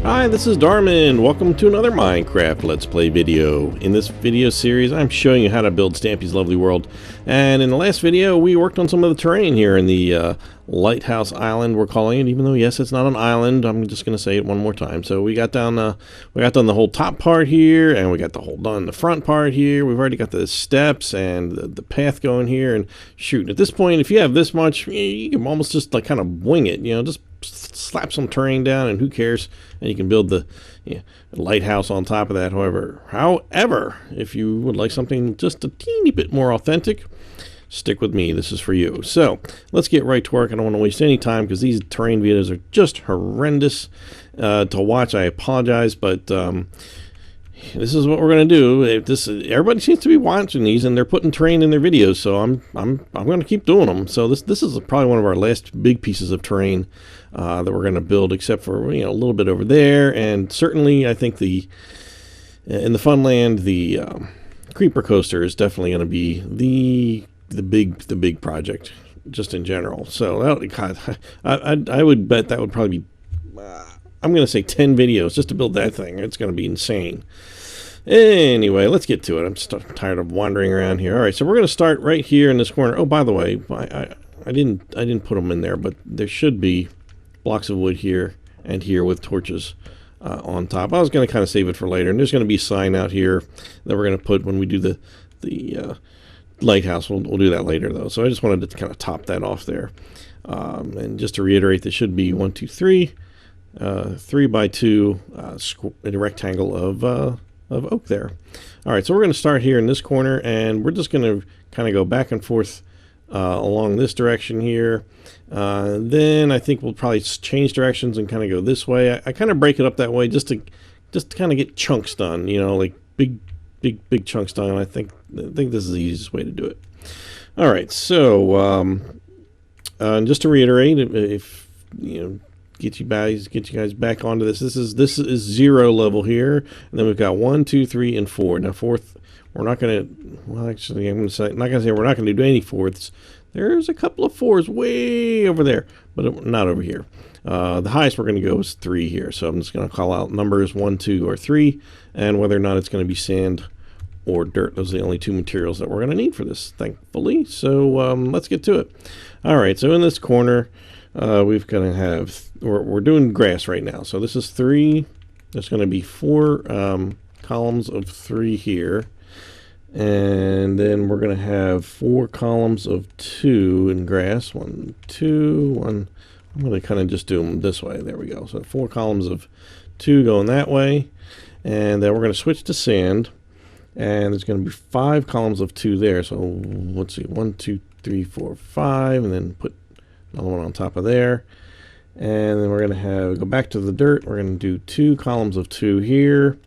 Hi, this is Darman. Welcome to another Minecraft Let's Play video. In this video series, I'm showing you how to build Stampy's lovely world. And in the last video, we worked on some of the terrain here in the Lighthouse Island, we're calling it. Even though, yes, it's not an island, I'm just going to say it one more time. So we got done the whole top part here, and we got the front part here. We've already got the steps and the path going here. And shoot, at this point, if you have this much, you can almost just like kind of wing it. You know, just slap some terrain down and who cares, and you can build the lighthouse on top of that. However, if you would like something just a teeny bit more authentic, stick with me. This is for you. So let's get right to work. I don't want to waste any time because these terrain videos are just horrendous to watch. I apologize, but this is what we're going to do. Everybody seems to be watching these, and they're putting terrain in their videos, so I'm going to keep doing them. So this is probably one of our last big pieces of terrain that we're going to build, except for a little bit over there, and certainly I think in the Funland the creeper coaster is definitely going to be the big project just in general. So God, I would bet that would probably be I'm going to say 10 videos just to build that thing. It's going to be insane. Anyway, let's get to it. I'm just tired of wandering around here. All right, so we're going to start right here in this corner. Oh, by the way, I didn't put them in there, but there should be blocks of wood here and here with torches on top. I was going to kind of save it for later, and there's going to be a sign out here that we're going to put when we do the lighthouse. We'll do that later, though. So I just wanted to kind of top that off there. And just to reiterate, there should be 1, 2, 3. 3 by 2 a rectangle of oak there. All right, so we're going to start here in this corner, and we're just going to kind of go back and forth along this direction here. Then I think we'll probably change directions and kind of go this way. I kind of break it up that way just to kind of get chunks done, like big chunks done. I think this is the easiest way to do it. All right, so just to reiterate, if get you guys back onto this. This is 0 level here, and then we've got 1, 2, 3, and 4. Now fourth, we're not gonna. Well, actually, I'm not gonna say we're not gonna do any fourths. There's a couple of 4s way over there, but not over here. The highest we're gonna go is 3 here. So I'm just gonna call out numbers 1, 2, or 3, and whether or not it's gonna be sand or dirt. Those are the only 2 materials that we're gonna need for this, thankfully. So let's get to it. All right. So in this corner. We're doing grass right now. So this is 3. There's going to be 4 columns of 3 here. And then we're going to have 4 columns of 2 in grass. 1, 2, 1. I'm going to kind of just do them this way. There we go. So 4 columns of 2 going that way. And then we're going to switch to sand. And there's going to be 5 columns of 2 there. So let's see. 1, 2, 3, 4, 5. And then put another one on top of there, and then we're going to go back to the dirt. We're going to do 2 columns of 2 here,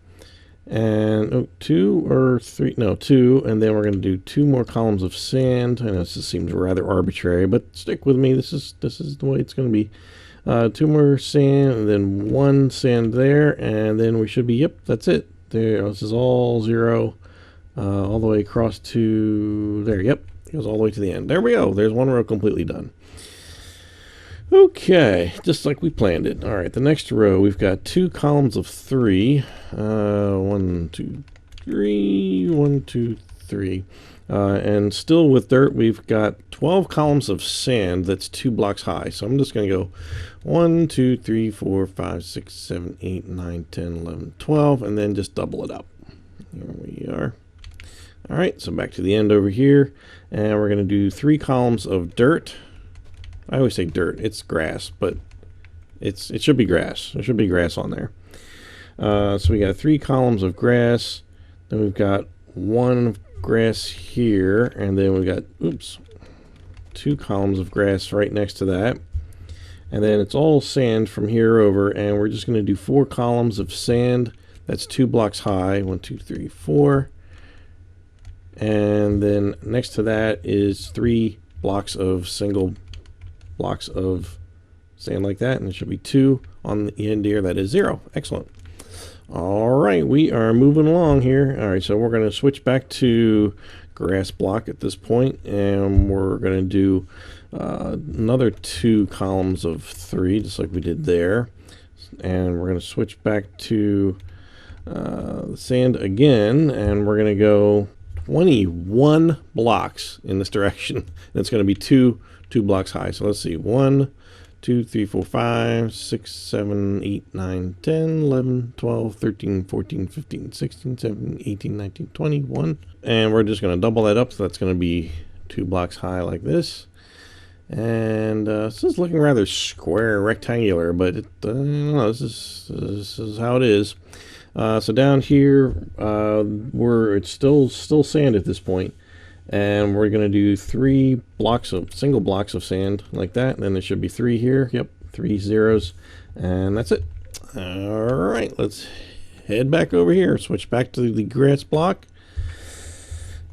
and 2 or 3, no, 2, and then we're going to do 2 more columns of sand. I know this seems rather arbitrary, but stick with me. This is the way it's going to be. 2 more sand, and then 1 sand there, and then we should be, yep, that's it. There, this is all 0, all the way across to there. Yep, it goes all the way to the end. There we go. There's 1 row completely done. Okay, just like we planned it. All right, the next row, we've got 2 columns of 3. 1, 2, 3, 1, 2, 3. And still with dirt, we've got 12 columns of sand that's 2 blocks high. So I'm just going to go 1, 2, 3, 4, 5, 6, 7, 8, 9, 10, 11, 12, and then just double it up. Here we are. All right, so back to the end over here, and we're going to do 3 columns of dirt. I always say dirt. It's grass, but it should be grass. There should be grass on there. So we got 3 columns of grass. Then we've got 1 grass here, and then we've got 2 columns of grass right next to that. And then it's all sand from here over, and we're just going to do 4 columns of sand. That's 2 blocks high. 1, 2, 3, 4. And then next to that is 3 blocks of single blocks of sand like that, and there should be 2 on the end here. That is 0. Excellent. All right, we are moving along here. All right, so we're going to switch back to grass block at this point, and we're going to do another 2 columns of 3, just like we did there. And we're going to switch back to sand again, and we're going to go 21 blocks in this direction. And it's going to be two blocks high. So let's see, 1, 2, 3, 4, 5, 6, 7, 8, 9, 10, 11, 12, 13, 14, 15, 16, 17, 18, 19, 21. And we're just going to double that up, so that's going to be 2 blocks high like this. And this is looking rather square, rectangular, but I don't know, this is how it is. So down here, it's still sand at this point, and we're going to do 3 single blocks of sand like that. And then there should be 3 here. Yep, 3 zeros, and that's it. All right, let's head back over here. Switch back to the grass block.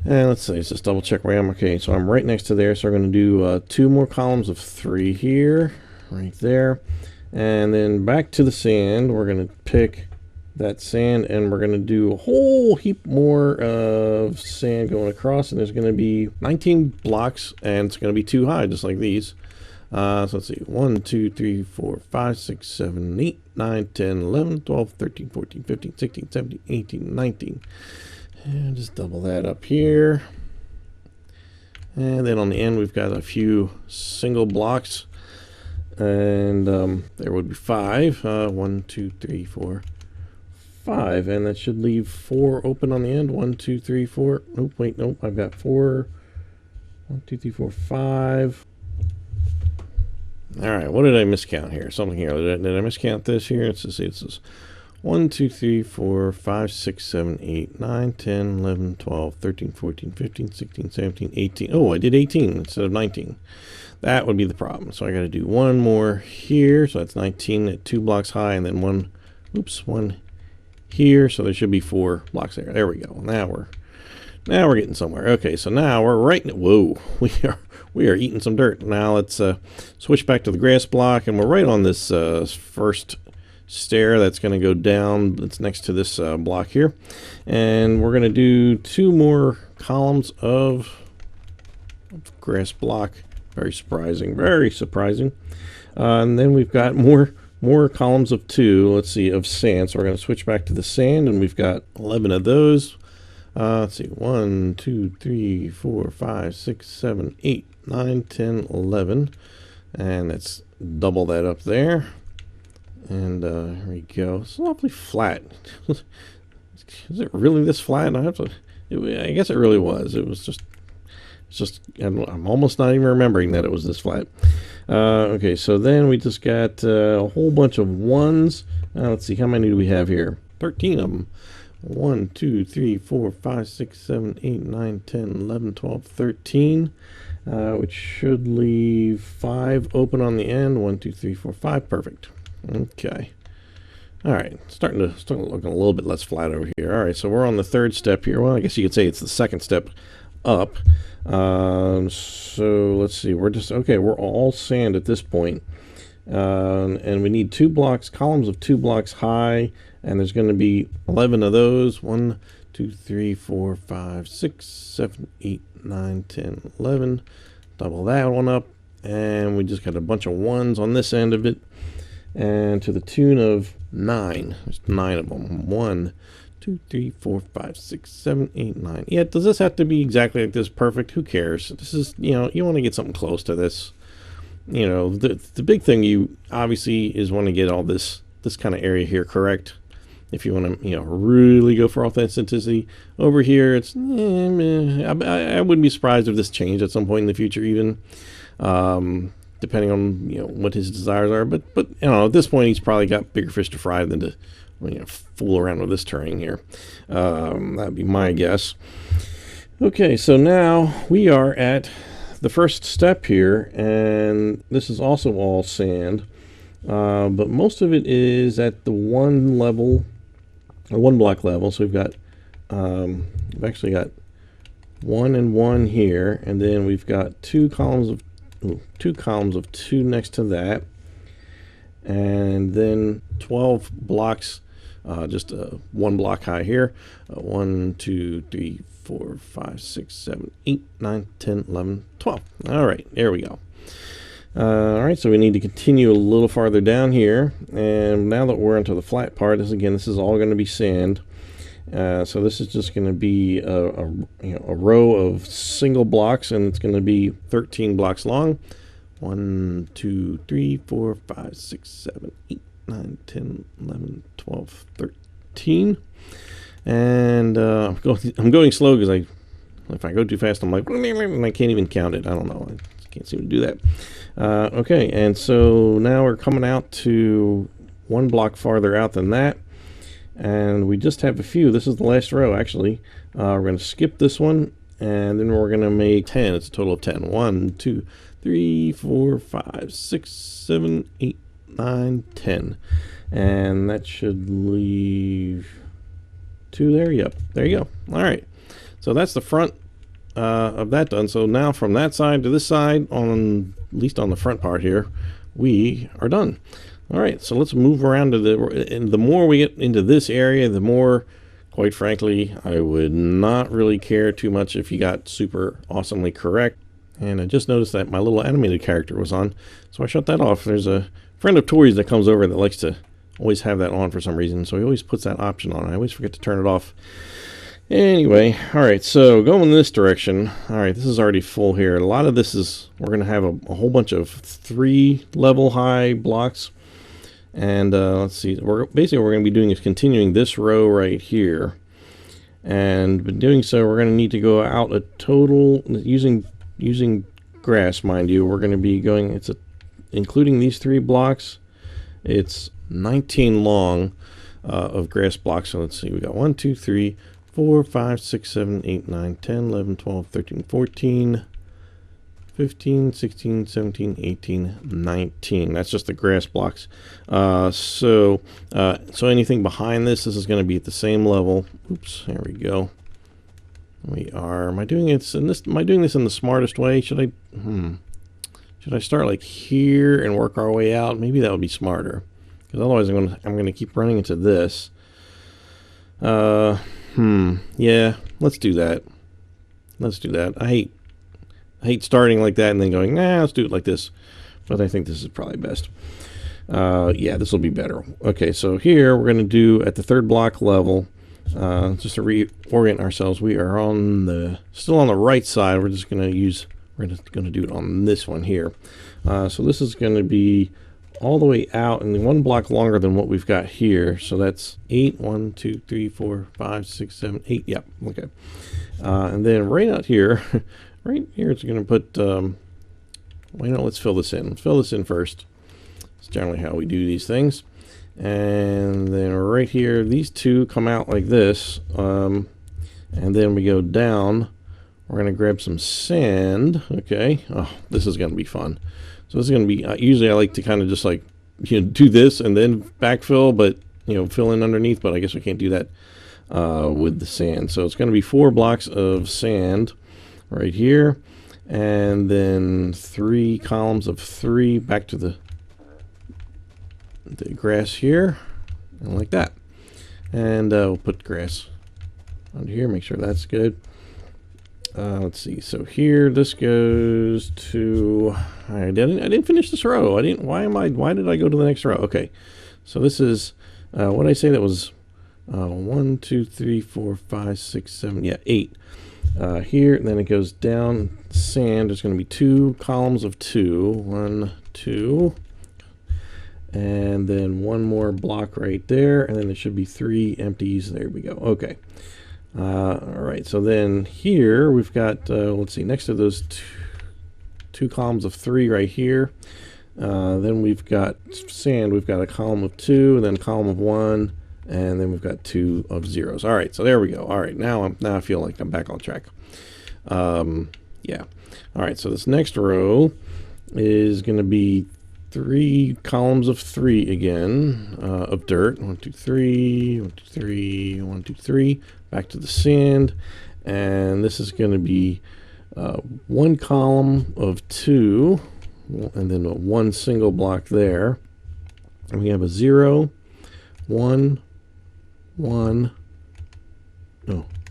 And let's see, let's just double check where I am. Okay, so I'm right next to there, so we're going to do 2 more columns of 3 here, right there. And then back to the sand, we're going to pick that sand, and we're going to do a whole heap more of sand going across, and there's going to be 19 blocks, and it's going to be 2 high, just like these. So let's see, 1, 2, 3, 4, 5, 6, 7, 8, 9, 10, 11, 12, 13, 14, 15, 16, 17, 18, 19. And just double that up here. And then on the end, we've got a few single blocks. And there would be 5. 1, 2, 3, 4, 5. And that should leave 4 open on the end. 1, 2, 3, 4. Nope, wait, nope. I've got 4. 1, 2, 3, 4, 5. All right, what did I miscount here? Something here. Did I miscount this here? Let's just see. It says 1, 2, 3, 4, 5, 6, 7, 8, 9, 10, 11, 12, 13, 14, 15, 16, 17, 18. Oh, I did 18 instead of 19. That would be the problem. So I got to do 1 more here. So that's 19 at 2 blocks high, and then 1 here. So there should be 4 blocks there. There we go. Now we're getting somewhere. Okay, so now we're right. Whoa, we are eating some dirt. Now let's switch back to the grass block, and we're right on this first stair that's going to go down. That's next to this block here, and we're going to do 2 more columns of grass block. Very surprising, very surprising. And then we've got more columns of 2. Let's see, of sand. So we're going to switch back to the sand, and we've got 11 of those. Let's see, 1, 2, 3, 4, 5, 6, 7, 8, 9, 10, 11, and let's double that up there. And here we go. It's awfully flat. Is it really this flat? I guess it really was. It's just. I'm almost not even remembering that it was this flat. Okay, so then we just got a whole bunch of 1s. Let's see, how many do we have here? 13 of them. 1, 2, 3, 4, 5, 6, 7, 8, 9, 10, 11, 12, 13. Which should leave 5 open on the end. 1, 2, 3, 4, 5. Perfect. Okay. All right. Starting to look a little bit less flat over here. All right. So we're on the 3rd step here. Well, I guess you could say it's the 2nd step up. So let's see. We're all sand at this point. And we need 2 blocks, columns of 2 blocks high. And there's going to be 11 of those. 1, 2, 3, 4, 5, 6, 7, 8, 9, 10, 11. Double that one up. And we just got a bunch of 1s on this end of it. And to the tune of 9. There's 9 of them. 1, 2, 3, 4, 5, 6, 7, 8, 9. Yeah, does this have to be exactly like this? Perfect. Who cares? This is, you want to get something close to this. The big thing you obviously is want to get all this kind of area here correct. If you want to, really go for authenticity. Over here, it's, I wouldn't be surprised if this changed at some point in the future, even. Depending on what his desires are, but at this point he's probably got bigger fish to fry than to fool around with this terrain here. That'd be my guess. Okay, so now we are at the first step here, and this is also all sand, but most of it is at the 1 block level. So we've actually got 1 and 1 here, and then we've got 2 columns of 2 next to that, and then 12 blocks, just 1 block high here. 1, 2, 3, 4, 5, 6, 7, 8, 9, 10, 11, 12. All right, there we go. All right, so we need to continue a little farther down here, and now that we're into the flat part, this is all going to be sand. So this is just going to be a row of single blocks, and it's going to be 13 blocks long. 1, 2, 3, 4, 5, 6, 7, 8, 9, 10, 11, 12, 13. And I'm going slow because if I go too fast, I'm like, I can't even count it. I don't know. I can't seem to do that. Okay, and so now we're coming out to one block farther out than that. And we just have a few. This is the last row, actually. We're going to skip this one, and then we're going to make 10. It's a total of 10. 1, 2, 3, 4, 5, 6, 7, 8, 9, 10. And that should leave 2 there. Yep, there you go. All right. So that's the front of that done. So now from that side to this side, at least on the front part here, we are done. All right, so let's move around and the more we get into this area, the more, quite frankly, I would not really care too much if you got super awesomely correct. And I just noticed that my little animated character was on, so I shut that off. There's a friend of Tori's that comes over that likes to always have that on for some reason, so he always puts that option on. I always forget to turn it off. Anyway, all right, so going this direction. All right, this is already full here. A lot of this is, we're going to have a whole bunch of 3-level high blocks. And let's see, we're going to be doing is continuing this row right here. And in doing so, we're going to need to go out a total, using grass, mind you, we're going to be going, including these 3 blocks, it's 19 long of grass blocks. So let's see, we got 1, 2, 3, 4, 5, 6, 7, 8, 9, 10, 11, 12, 13, 14, 15, 16, 17, 18, 19. That's just the grass blocks. So anything behind this is going to be at the same level. Oops, there we go. Am I doing this in the smartest way? Should I start like here and work our way out? Maybe that would be smarter. Because otherwise I'm going to keep running into this. Yeah, let's do that. I hate starting like that and then going, nah, let's do it like this. But I think this is probably best. Yeah, this will be better. Okay, so here we're going to do at the 3rd block level, just to reorient ourselves. We are still on the right side. We're just going to do it on this one here. So this is going to be all the way out and 1 block longer than what we've got here. So that's 8, 1, 2, 3, 4, 5, 6, 7, 8. Yep, okay. And then right out here, right here, it's going to put, let's fill this in. Let's fill this in first. It's generally how we do these things. And then right here, these 2 come out like this. And then we go down. We're going to grab some sand. Okay. Oh, this is going to be fun. So this is going to be, usually I like to kind of just like, do this and then backfill, but, fill in underneath. But I guess we can't do that with the sand. So it's going to be 4 blocks of sand right here, and then 3 columns of 3 back to the grass here, and like that. And we'll put grass under here, make sure that's good. Let's see, so here this goes to, I didn't finish this row. Why did I go to the next row? Okay, so this is what did I say that was 1, 2, 3, 4, 5, 6, 7, yeah, 8. Here, and then it goes down sand. There's going to be 2 columns of 2. 1, 2. And then 1 more block right there. And then there should be 3 empties. There we go. Okay. All right. So then here we've got, let's see, next to those 2 columns of 3 right here. Then we've got sand. We've got a column of 2, and then a column of 1. And then we've got 2 of zeros. All right, so there we go. All right, now I feel like I'm back on track. Yeah. All right, so this next row is going to be 3 columns of 3 again of dirt. 1, 2, 3. 1, 2, 3. 1, 2, 3. Back to the sand, and this is going to be 1 column of 2, and then 1 single block there. And we have a 0, 1.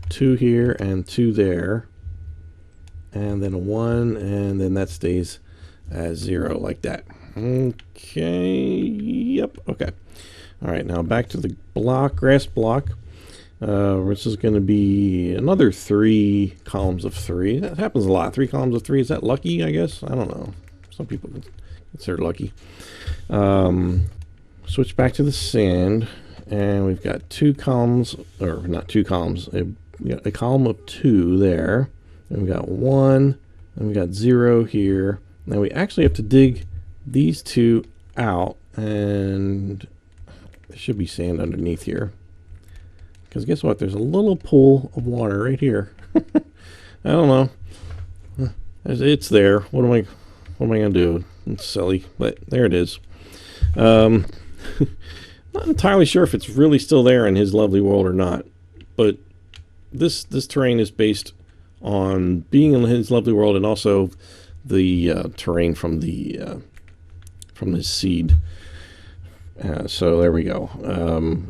2 here and 2 there, and then a 1, and then that stays as 0 like that. Okay, yep, okay. All right, now back to the block, grass block. This is going to be another 3 columns of 3. That happens a lot. 3 columns of 3. Is that lucky, I guess? I don't know. Some people consider lucky. Switch back to the sand, and we've got 2 columns, or not 2 columns, a column of 2 there. And we've got 1, and we've got 0 here. Now we actually have to dig these 2 out, and there should be sand underneath here. Because guess what? There's a little pool of water right here. I don't know. It's there. What am I going to do? It's silly, but there it is. Not entirely sure if it's really still there in his lovely world or not. But this terrain is based on being in his lovely world and also the terrain from the seed. So there we go.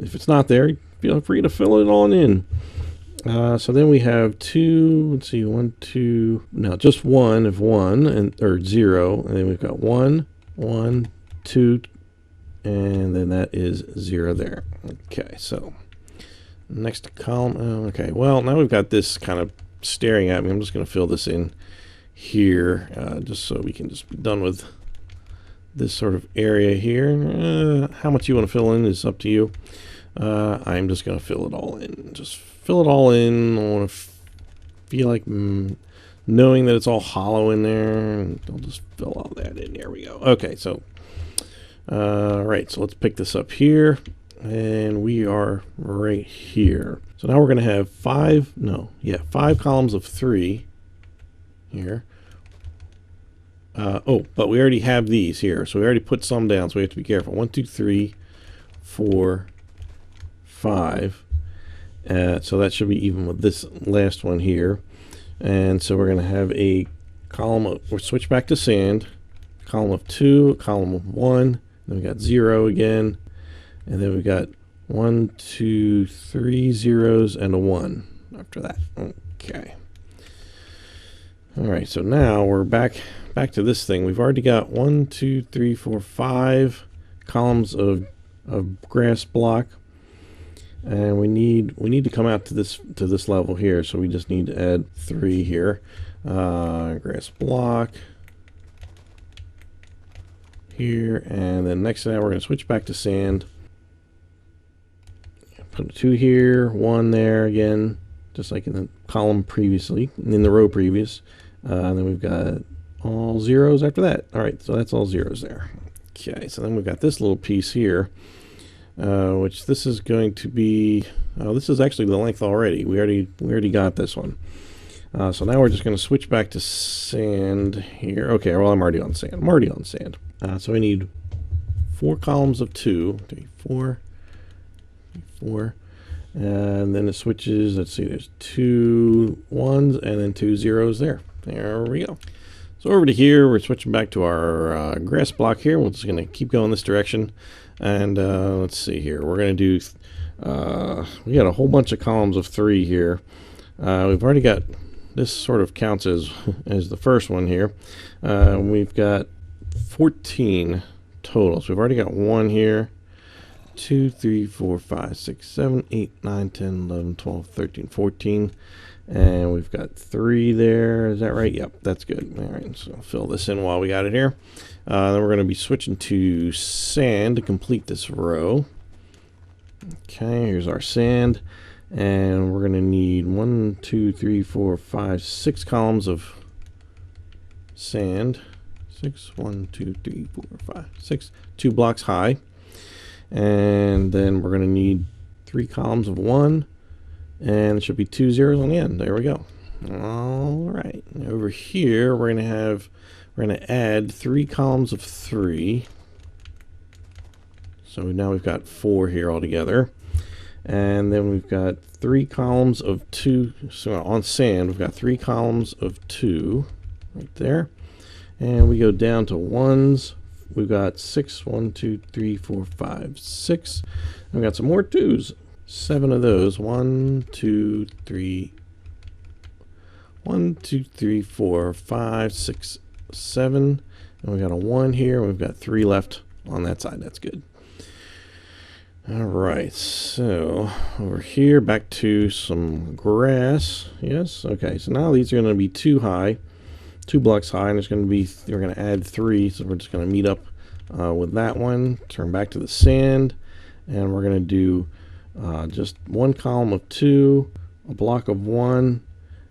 If it's not there, feel free to fill it on in. So then we have 2, let's see, 1, 2, no, just 1 of 1, or 0, and then we've got 1, 1, 2, and then that is 0 there. Okay, so next column, okay, well, now we've got this kind of staring at me. I'm just going to fill this in here, just so we can just be done with this sort of area here. How much you want to fill in is up to you. I'm just going to fill it all in. Just fill it all in. I want to feel like knowing that it's all hollow in there. And I'll just fill all that in. There we go. Okay, so right, so let's pick this up here. And we are right here. So now we're going to have 5 columns of 3 here. Oh, but we already have these here. So we already put some down, so we have to be careful. 1, 2, 3, 4, 5. So that should be even with this last one here. And so we're going to have a column of, we'll switch back to sand, column of 2, column of 1, then we got 0 again, and then we got 1, 2, 3 zeros and a 1 after that. Okay. All right, so now we're back to this thing. We've already got 1, 2, 3, 4, 5 columns of grass block, and we need to come out to this level here. So we just need to add 3 here. Grass block here, and then next to that we're going to switch back to sand. Put 2 here, 1 there again, just like in the column previously, in the row previous. And then we've got all zeros after that. All right, so that's all zeros there. Okay, so then we've got this little piece here, which this is going to be, this is actually the length already. We already got this one. So now we're just going to switch back to sand here. Okay, well, I'm already on sand. So I need 4 columns of 2, 3, 4, 4, and then it switches. Let's see, there's 2 1s and then 2 zeros there. There we go. So over to here, we're switching back to our grass block here. We're just going to keep going this direction. And let's see here. We're going to do, we got a whole bunch of columns of 3 here. We've already got, this sort of counts as the first one here. We've got 14 total. So we've already got 1 here. 2, 3, 4, 5, 6, 7, 8, 9, 10, 11, 12, 13, 14. And we've got 3 there. Is that right? Yep, that's good. All right, so I'll fill this in while we got it here. Then we're going to be switching to sand to complete this row. Okay, here's our sand. And we're going to need 1, 2, 3, 4, 5, 6 columns of sand. 6, 1, 2, 3, 4, 5, 6. 2 blocks high. And then we're going to need 3 columns of 1. And it should be 2 zeros on the end. There we go. All right. Over here, we're going to add 3 columns of 3. So now we've got 4 here altogether. And then we've got 3 columns of 2. So on sand, we've got 3 columns of 2 right there. And we go down to 1s. We've got 6, 1, 2, 3, 4, 5, 6. And we've got some more 2s. 7 of those. 1, 2, 3, 1, 2, 3, 4, 5, 6, 7. And we got a 1 here. We've got 3 left on that side. That's good. All right, so over here, back to some grass. Yes, okay, so now these are going to be 2 high, 2 blocks high, and it's going to be, we're going to add 3, so we're just going to meet up with that one, turn back to the sand, and we're going to do just 1 column of 2, a block of 1,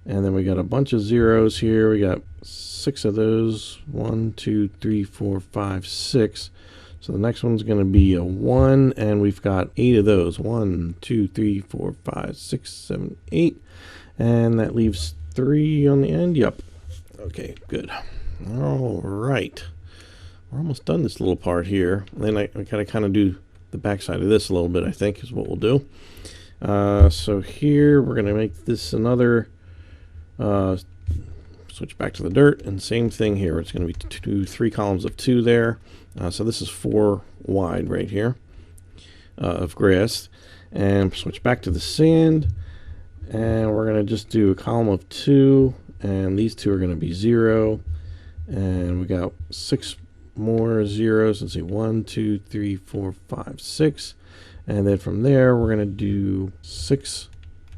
and then we got a bunch of zeros here. We got 6 of those, 1, 2, 3, 4, 5, 6. So the next one's going to be a 1, and we've got 8 of those. 1, 2, 3, 4, 5, 6, 7, 8. And that leaves 3 on the end. Yep. Okay, good. All right. We're almost done this little part here. Then I got to kind of do the backside of this a little bit, I think, is what we'll do. So here we're going to make this another, switch back to the dirt, and same thing here. It's going to be 3 columns of 2 there. So this is 4 wide right here of grass. And switch back to the sand. And we're going to just do a column of 2. And these 2 are going to be 0. And we got 6 more zeros. Let's see, 1, 2, 3, 4, 5, 6. And then from there, we're going to do 6,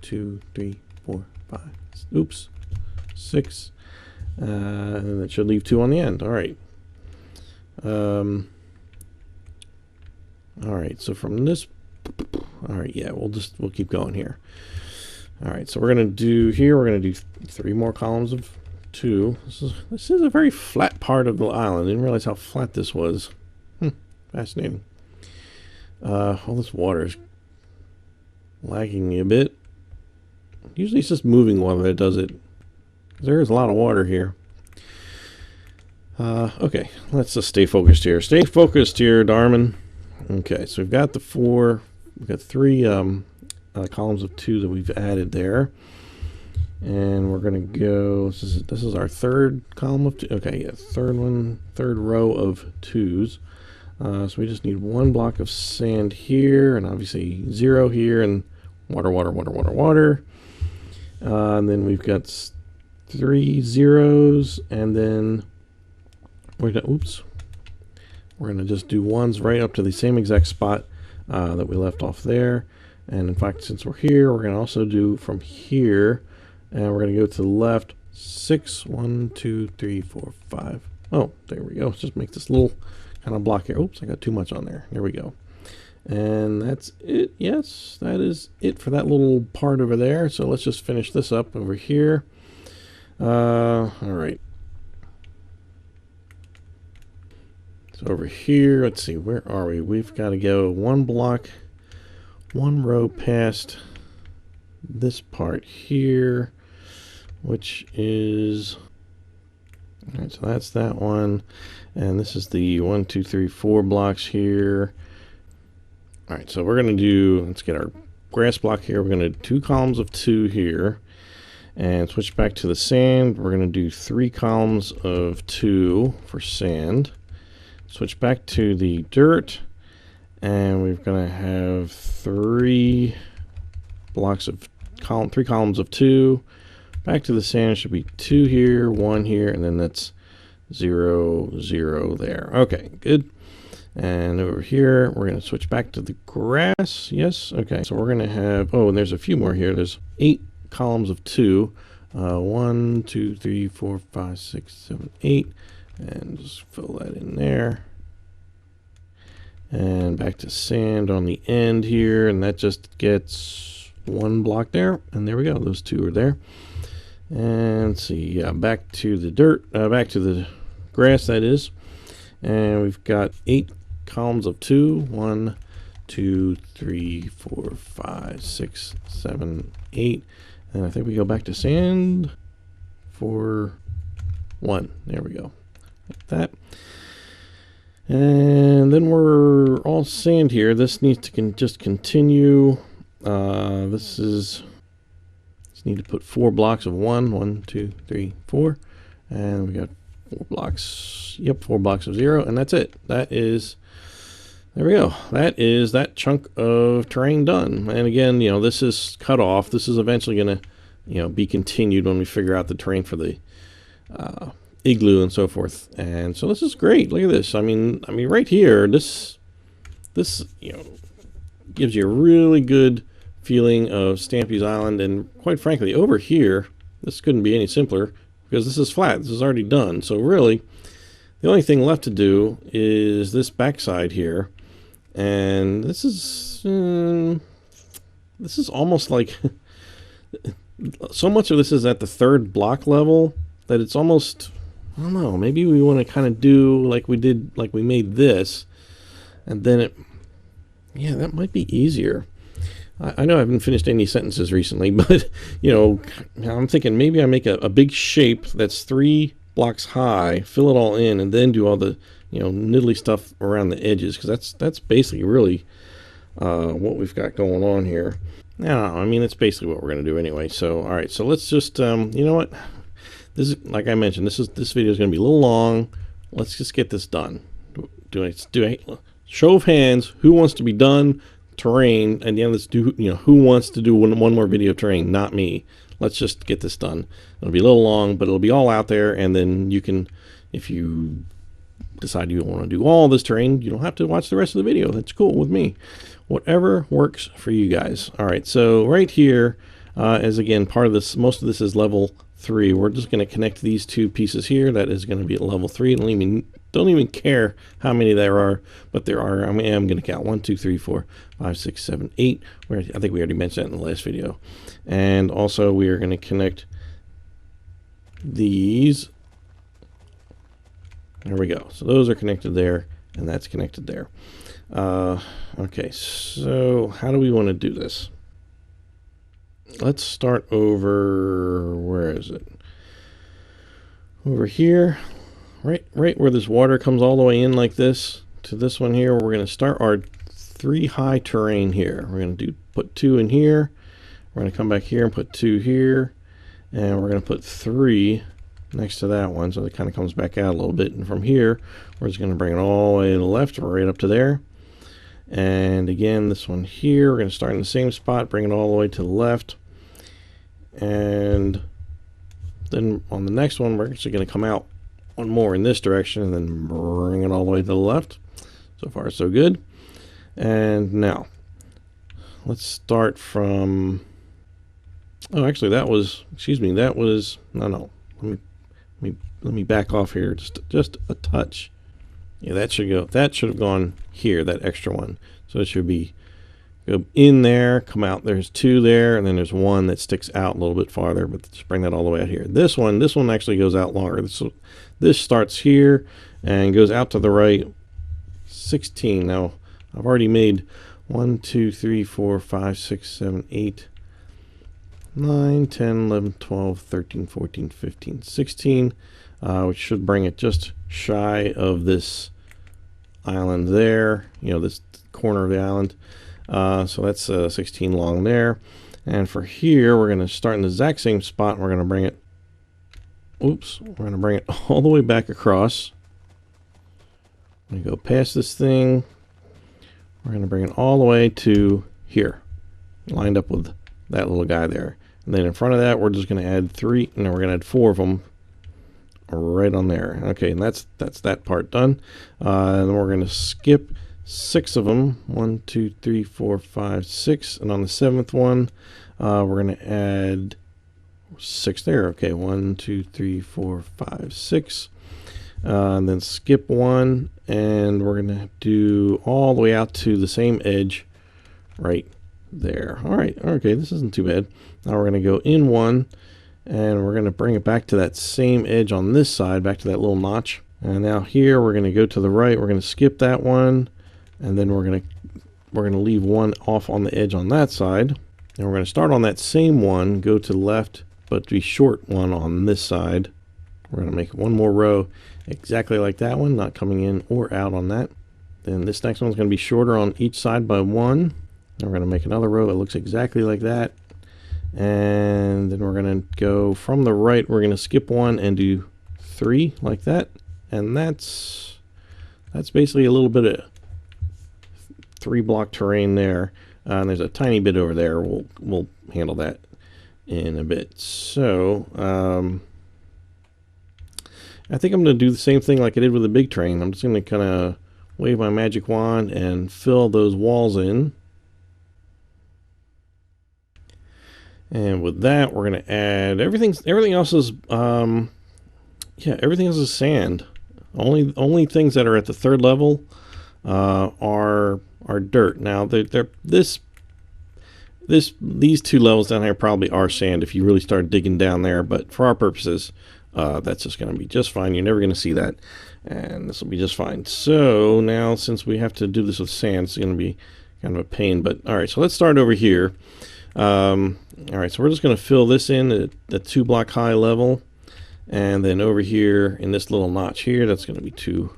2, 3, 4, 5. Oops. 6. And that should leave 2 on the end. All right. All right, so from this, all right, yeah, we'll keep going here. All right, so we're gonna do here. We're gonna do 3 more columns of 2. This is a very flat part of the island. I didn't realize how flat this was. Fascinating. All this water is lagging me a bit. Usually it's just moving water that does it. There is a lot of water here. Okay, let's just stay focused here. Stay focused here, Darman. Okay, so we've got we've got 3 columns of 2 that we've added there. And we're going to go, this is our 3rd column of 2. Okay, yeah, 3rd row of 2s. So we just need 1 block of sand here, and obviously 0 here, and water, water, water, water, water. And then we've got 3 zeros, and then we're gonna just do 1s right up to the same exact spot that we left off there. And in fact, since we're here, we're gonna also do from here, and we're gonna go to the left 6, 1, 2, 3, 4, 5. Oh, there we go. Let's just make this little kind of block here. Oops, I got too much on there. There we go. And that's it. Yes, that is it for that little part over there. So let's just finish this up over here. All right. So over here, let's see, where are we? We've got to go 1 block, 1 row past this part here, which is, all right, so that's that one. And this is the 1, 2, 3, 4 blocks here. All right, so we're going to do, let's get our grass block here. We're going to do 2 columns of 2 here. And switch back to the sand. We're going to do 3 columns of 2 for sand. Switch back to the dirt, and we're going to have 3 blocks of 3 columns of 2. Back to the sand, should be 2 here, 1 here, and then that's 0, 0 there. Okay, good. And over here, we're going to switch back to the grass. Yes, okay. So we're going to have, oh, and there's a few more here. There's 8 columns of 2. 1, 2, 3, 4, 5, 6, 7, 8. And just fill that in there. And back to sand on the end here, and that just gets 1 block there. And there we go, those 2 are there. And let's see, yeah, back to the dirt, back to the grass, that is. And we've got 8 columns of 2. 1, 2, 3, 4, 5, 6, 7, 8. And I think we go back to sand for 1. There we go. Like that. And then we're all sand here. This needs to just continue. Just need to put 4 blocks of 1. 1, 2, 3, 4. And we got 4 blocks. Yep, 4 blocks of 0. And that's it. That is, there we go. That is that chunk of terrain done. And again, you know, this is cut off. This is eventually going to, you know, be continued when we figure out the terrain for the igloo and so forth. And so this is great. Look at this. I mean right here, this gives you a really good feeling of Stampy's Island. And quite frankly, over here, this couldn't be any simpler because this is flat. This is already done. So really, the only thing left to do is this backside here. And this is almost like so much of this is at the third block level that it's almost, I don't know, maybe we want to kind of do like we did, like we made this, and then yeah, that might be easier. I know I haven't finished any sentences recently, but I'm thinking maybe I make a big shape that's 3 blocks high, fill it all in, and then do all the niddly stuff around the edges, because that's basically really what we've got going on here. No, I mean, that's basically what we're going to do anyway. So, all right, so let's just, you know what? This is, like I mentioned, this video is going to be a little long. Let's just get this done. Do a show of hands. Who wants to be done terrain? And yeah, let's do, who wants to do one more video of terrain? Not me. Let's just get this done. It'll be a little long, but it'll be all out there. And then you can, if you decide you want to do all this terrain, you don't have to watch the rest of the video. That's cool with me. Whatever works for you guys. All right, so right here, as again, part of this, most of this is level 3. We're just going to connect these 2 pieces here. That is going to be at level 3. Don't even care how many there are, but there are. I mean, I'm going to count 1, 2, 3, 4, 5, 6, 7, 8. I think we already mentioned that in the last video. And also, we are going to connect these. There we go. So those are connected there, and that's connected there. Okay, so how do we want to do this? Let's start over, where is it? Over here, right where this water comes all the way in like this to this one here. We're going to start our 3 high terrain here. We're going to put 2 in here. We're going to come back here and put 2 here, and we're going to put 3 next to that one, so it kind of comes back out a little bit. And from here, we're just going to bring it all the way to the left, right up to there. And again, this one here, we're going to start in the same spot, bring it all the way to the left. And then on the next one, we're actually going to come out one more in this direction and then bring it all the way to the left. So far, so good. And now, let's start from, oh, actually that was, excuse me, that was, no, let me back off here just a touch. Yeah, that should have gone here, that extra one. So it should be go in there, come out. There's 2 there, and then there's 1 that sticks out a little bit farther, but just bring that all the way out here. This one actually goes out longer. This starts here and goes out to the right 16. Now, I've already made 1, 2, 3, 4, 5, 6, 7, 8, 9, 10, 11, 12, 13, 14, 15, 16, which should bring it just shy of this island there, this corner of the island. So that's 16 long there. And for here, we're going to start in the exact same spot, and we're going to bring it, we're going to bring it all the way back across. We go past this thing. We're going to bring it all the way to here, lined up with that little guy there. And then in front of that, we're just going to add 3, and then we're going to add 4 of them right on there. Okay, and that's that part done. And then we're going to skip 6 of them. 1, 2, 3, 4, 5, 6. And on the 7th one, we're going to add 6 there. Okay, 1, 2, 3, 4, 5, 6. And then skip 1, and we're going to do all the way out to the same edge right there. All right, okay, this isn't too bad. Now we're going to go in 1, and we're going to bring it back to that same edge on this side, back to that little notch. And now here we're going to go to the right. We're going to skip that one, and then we're going to leave 1 off on the edge on that side. And we're going to start on that same one, go to the left, but be short 1 on this side. We're going to make 1 more row exactly like that one, not coming in or out on that. Then this next one's going to be shorter on each side by 1. And we're going to make another row that looks exactly like that. And then we're going to go from the right, we're going to skip 1 and do 3 like that. And that's basically a little bit of 3 block terrain there. And there's a tiny bit over there. We'll handle that in a bit. So, I think I'm going to do the same thing like I did with the big train. I'm just going to kind of wave my magic wand and fill those walls in. And with that, we're going to add everything else is everything else is sand. Only things that are at the third level are dirt. Now these two levels down here probably are sand if you really start digging down there, but for our purposes, that's just going to be just fine. You're never going to see that, and this will be just fine. So now, since we have to do this with sand, it's going to be kind of a pain, but all right, so let's start over here. All right, so we're just going to fill this in at the 2 block high level, and then over here in this little notch here, that's going to be 2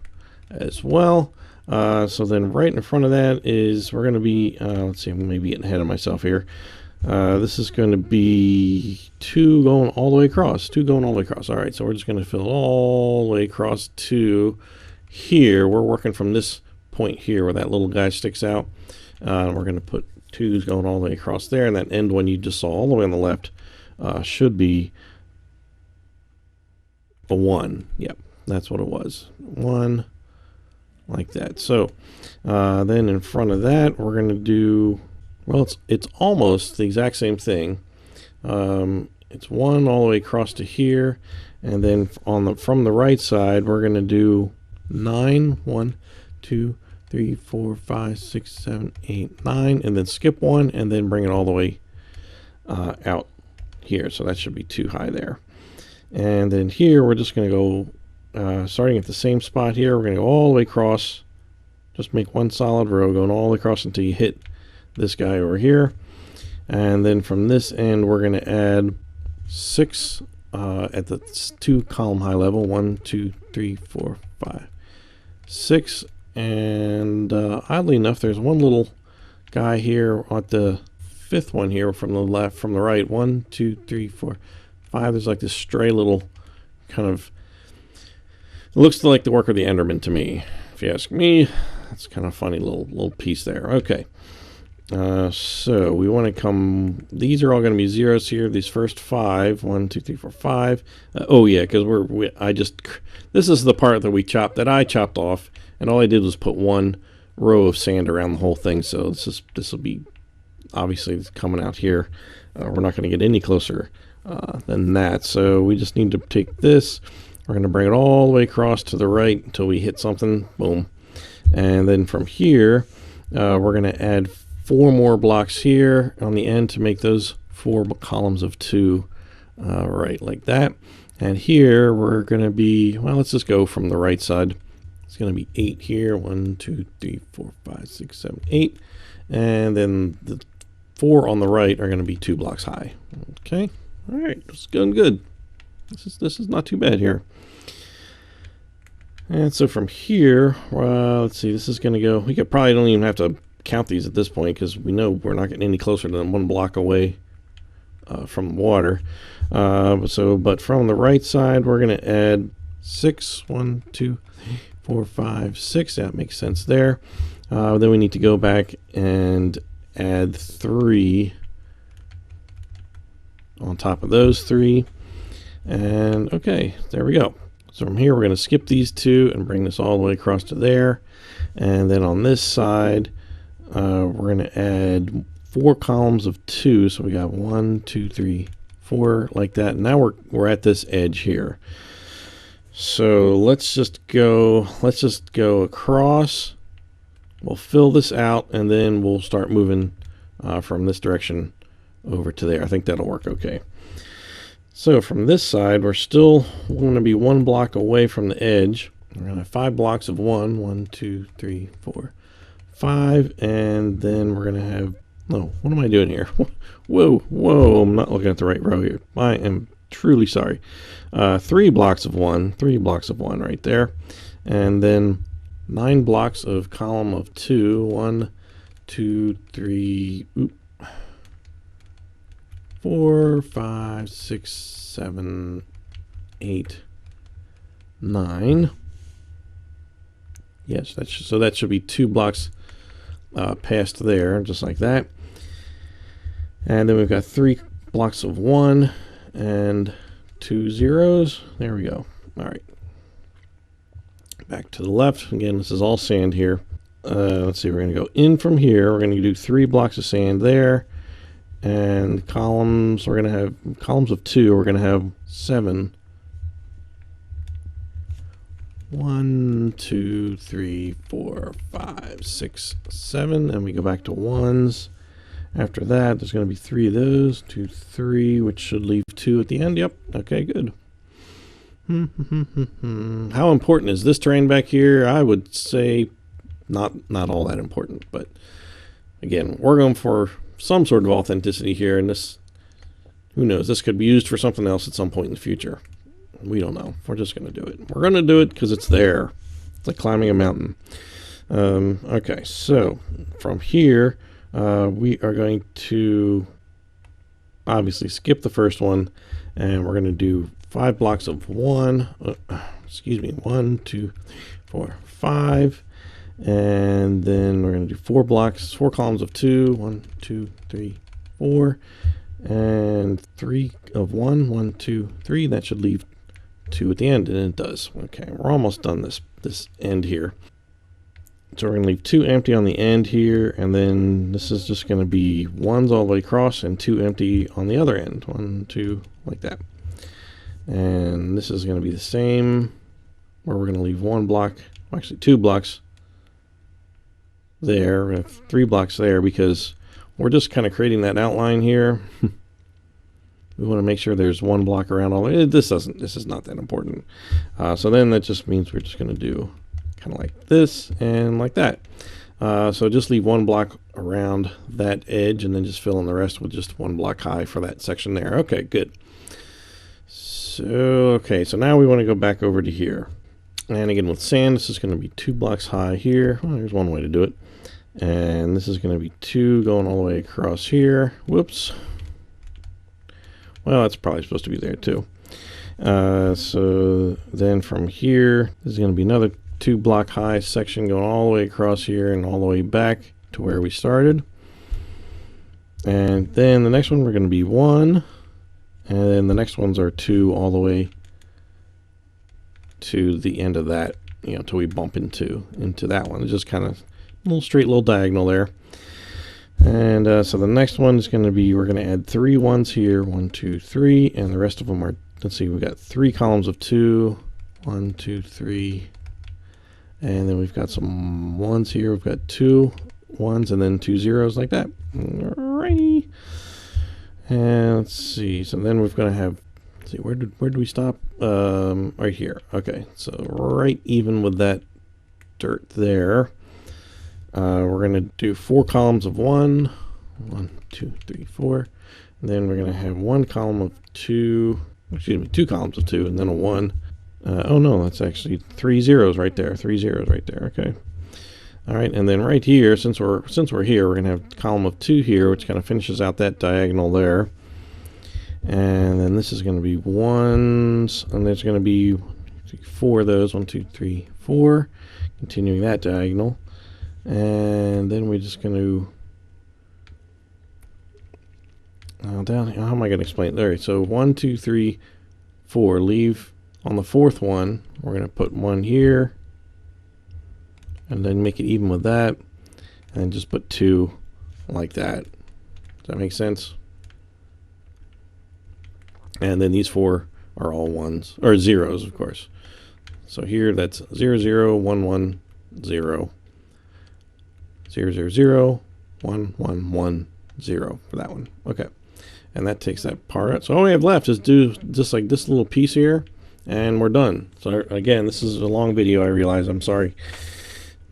as well. So then right in front of that is, we're going to be, let's see, I'm maybe getting ahead of myself here. This is going to be 2 going all the way across, 2 going all the way across. All right, so we're just going to fill all the way across to here. We're working from this point here where that little guy sticks out. We're going to put 2's going all the way across there, and that end one you just saw all the way on the left should be a 1. Yep, that's what it was. 1, like that. So then in front of that, we're going to do, well, it's almost the exact same thing. It's 1 all the way across to here, and then from the right side, we're going to do 9. 1, 2, 3, 4, 5, 6, 7, 8, 9, and then skip 1, and then bring it all the way out here. So that should be 2 high there. And then here, we're just going to go, starting at the same spot here, we're going to go all the way across. Just make 1 solid row going all the way across until you hit this guy over here. And then from this end, we're going to add 6 at the 2 column high level. 1, 2, 3, 4, 5, 6. And oddly enough, there's one little guy here at the 5th one here from the left, from the right. 1, 2, 3, 4, 5. There's like this stray little kind of, it looks like the work of the Enderman to me, if you ask me. That's kind of funny little piece there. Okay. So we want to come, these are all going to be zeros here, these first 5. 1, 2, 3, 4, 5. Oh yeah, because this is the part that I chopped off, and all I did was put 1 row of sand around the whole thing. So this will be obviously coming out here. We're not going to get any closer than that. So we just need to take this. We're going to bring it all the way across to the right until we hit something. Boom. And then from here, we're going to add 4 more blocks here on the end to make those 4 columns of 2, right like that. And here we're going to be, well, let's just go from the right side. It's going to be 8 here. 1, 2, 3, 4, 5, 6, 7, 8. And then the 4 on the right are going to be 2 blocks high. Okay. All right. It's going good. This is not too bad here. And so from here, let's see, this is going to go, we could probably don't even have to count these at this point because we know we're not getting any closer than 1 block away from the water. But from the right side, we're going to add 6. 1, 2, 3, 4, 5, 6. That makes sense there. Then we need to go back and add 3 on top of those 3. And okay, there we go. So from here, we're going to skip these 2 and bring this all the way across to there. And then on this side, we're going to add 4 columns of 2. So we got 1, 2, 3, 4 like that. Now we're at this edge here. So let's just go across. We'll fill this out, and then we'll start moving from this direction over to there. I think that'll work okay. So from this side, we're still going to be 1 block away from the edge. We're going to have 5 blocks of 1. 1, 2, 3, 4, 5. And then we're going to have, no, what am I doing here? Whoa, I'm not looking at the right row here. I am truly sorry. 3 blocks of 1. 3 blocks of 1 right there. And then 9 blocks of column of 2. 1, 2, 3, 4, 5, 6, 7, 8, 9. Yes, so that should be 2 blocks past there, just like that. And then we've got 3 blocks of 1 and 2 zeros. There we go. All right. Back to the left. Again, this is all sand here. Let's see, we're going to go in from here. We're going to do 3 blocks of sand there. And columns, we're going to have columns of 2. We're going to have 7. 1, 2, 3, 4, 5, 6, 7. And we go back to 1s. After that, there's going to be 3 of those. 2, 3, which should leave 2 at the end. Yep. Okay, good. How important is this terrain back here? I would say not all that important, but again, we're going for some sort of authenticity here, and this, who knows, this could be used for something else at some point in the future. We don't know. We're just going to do it. We're going to do it because it's there. It's like climbing a mountain. Okay, so from here, we are going to obviously skip the first one, and we're going to do 5 blocks of 1, 1, 2, 4, 5, and then we're going to do 4 blocks, 4 columns of 2, 1, 2, 3, 4, and 3 of 1, 1, 2, 3. That should leave 2 at the end, and it does. Okay, we're almost done this end here. So we're going to leave 2 empty on the end here, and then this is just going to be 1s all the way across and 2 empty on the other end. 1, 2, like that. And this is going to be the same, where we're going to leave 1 block, actually 2 blocks there. We have 3 blocks there because we're just kind of creating that outline here. We want to make sure there's 1 block around all the, this is not that important. So then that just means we're just going to do kind of like this and like that. So just leave 1 block around that edge and then just fill in the rest with just 1 block high for that section there. Okay, good. So, okay, so now we want to go back over to here. And again, with sand, this is going to be 2 blocks high here. Well, there's one way to do it. And this is going to be 2 going all the way across here. Whoops. Well, that's probably supposed to be there too. So then from here, this is going to be another 2 block high section going all the way across here and all the way back to where we started. And then the next one, we're going to be 1. And then the next ones are 2 all the way to the end of that, you know, till we bump into that one. It's just kind of a little straight little diagonal there. And so the next one is going to be, we're going to add 3 1s here, 1, 2, 3, and the rest of them are, let's see, we've got 3 columns of 2, 1, 2, 3, and then we've got some 1s here. We've got 2 1s and then 2 0s like that. Alrighty. And let's see. So then we're going to have, let's see, where did we stop? Right here. Okay, so right even with that dirt there. We're going to do 4 columns of 1, 1, 2, 3, 4. And then we're going to have 1 column of 2, excuse me, 2 columns of 2, and then a 1. Oh no, that's actually 3 zeros right there. 3 zeros right there. Okay. All right, and then right here, since we're here, we're going to have a column of 2 here, which kind of finishes out that diagonal there. And then this is going to be 1s, and there's going to be 4 of those. 1, 2, 3, 4. Continuing that diagonal. And then we're just going to down here. How am I going to explain it? There. So 1, 2, 3, 4. Leave on the 4th one. We're going to put 1 here, and then make it even with that, and then just put 2 like that. Does that make sense? And then these 4 are all 1s, or zeros, of course. So here that's 0, 0, 1, 1, 0. 0, 0, 0, 1, 1, 1, 0 for that one. Okay. And that takes that part out. So all we have left is do just like this little piece here, and we're done. So again, this is a long video, I realize. I'm sorry.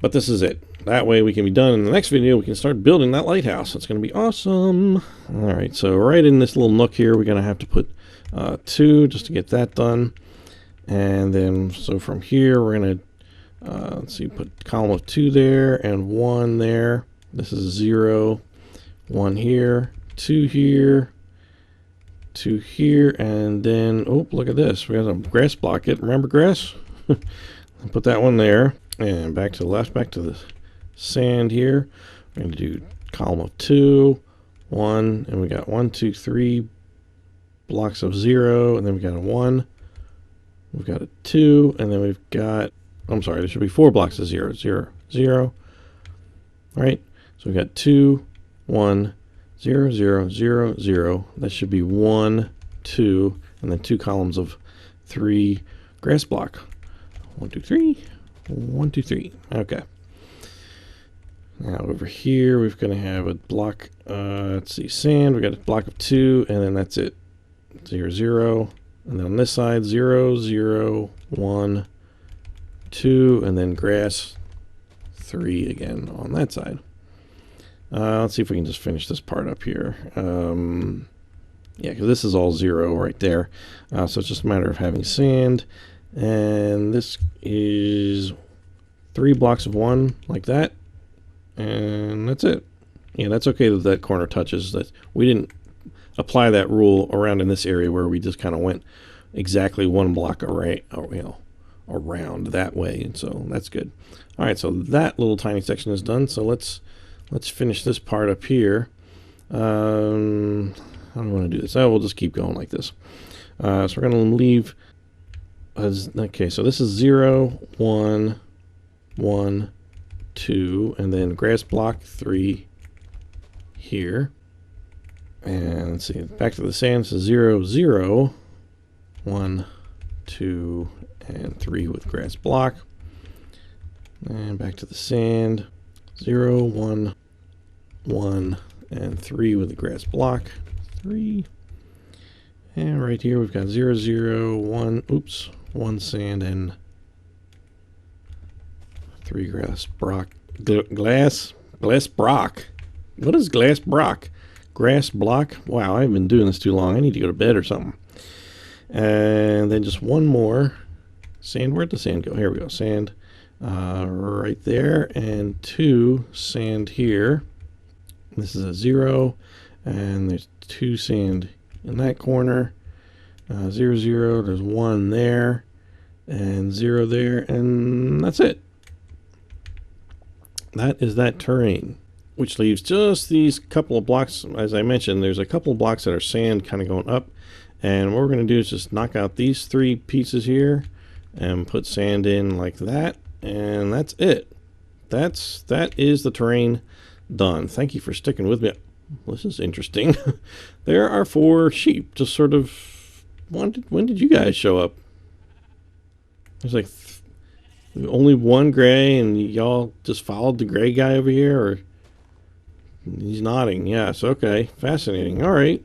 But this is it. That way we can be done. In the next video, we can start building that lighthouse. It's going to be awesome. All right, so right in this little nook here, we're going to have to put 2 just to get that done. And then, so from here, we're going to, let's see, put column of 2 there and 1 there. This is 0, 1 here, 2 here, 2 here, and then, oh, look at this. We got a grass block. Remember grass? Put that one there. And back to the left, back to the sand here. We're going to do column of 2, 1, and we got 1, 2, 3 blocks of 0, and then we got a 1. We've got a 2, and then we've got I'm sorry, there should be 4 blocks of 0, 0, 0. All right, so we got 2, 1, 0, 0, 0, 0. That should be 1, 2, and then 2 columns of 3 grass block. 1, 2, 3. 1, 2, 3. Okay. Now over here we're going to have a block. Let's see, sand. We got a block of 2, and then that's it. 0, 0, and then on this side 0, 0, 1, 2, and then grass 3 again on that side. Let's see if we can just finish this part up here. Yeah, because this is all 0 right there. So it's just a matter of having sand. And this is 3 blocks of 1 like that. And that's it. Yeah, that's okay that that corner touches. That we didn't apply that rule around in this area where we just kind of went exactly 1 block array, around that way. And so that's good. All right, so that little tiny section is done. So let's finish this part up here. How do I want to do this? Oh, we'll just keep going like this. So we're going to leave. Okay, so this is 0, 1, 1, 2, and then grass block 3 here. And let's see, back to the sand. So 0, 0, 1, 2, and 3 with grass block. And back to the sand. 0, 1, 1, and 3 with the grass block. 3. And right here we've got 0, 0, 1, oops, 1 sand and 3 grass block. Glass block. What is glass block? Grass block? Wow, I've been doing this too long. I need to go to bed or something. And then just 1 more. Sand, where'd the sand go? Here we go, sand. Right there, and 2 sand here. This is a 0, and there's 2 sand in that corner. 0, 0, there's 1 there, and 0 there, and that's it. That is that terrain, which leaves just these couple of blocks. As I mentioned, there's a couple of blocks that are sand kind of going up, and what we're going to do is just knock out these 3 pieces here and put sand in like that. And that's it. That is the terrain done. Thank you for sticking with me. This is interesting. There are 4 sheep. Just sort of. When did you guys show up? There's like only 1 gray, and y'all just followed the gray guy over here, or he's nodding. Yes. Okay. Fascinating. All right.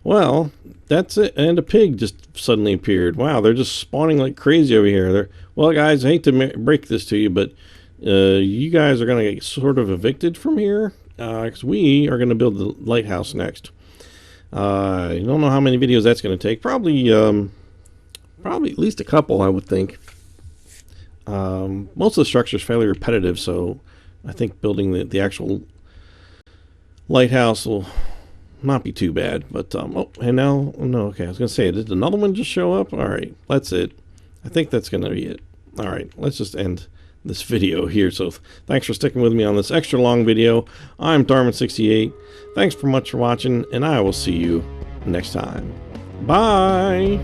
Well, that's it. And a pig just suddenly appeared. Wow, they're just spawning like crazy over here. Well, guys, I hate to break this to you, but you guys are going to get sort of evicted from here because we are going to build the lighthouse next. You don't know how many videos that's going to take. Probably at least a couple, I would think. Most of the structure is fairly repetitive, so I think building the actual lighthouse will not be too bad. But oh, and now no, okay, I was gonna say, did another one just show up? All right, that's it. I think that's gonna be it. All right, let's just end this video here. So thanks for sticking with me on this extra long video. I'm Darman68. Thanks for much for watching, and I will see you next time. Bye.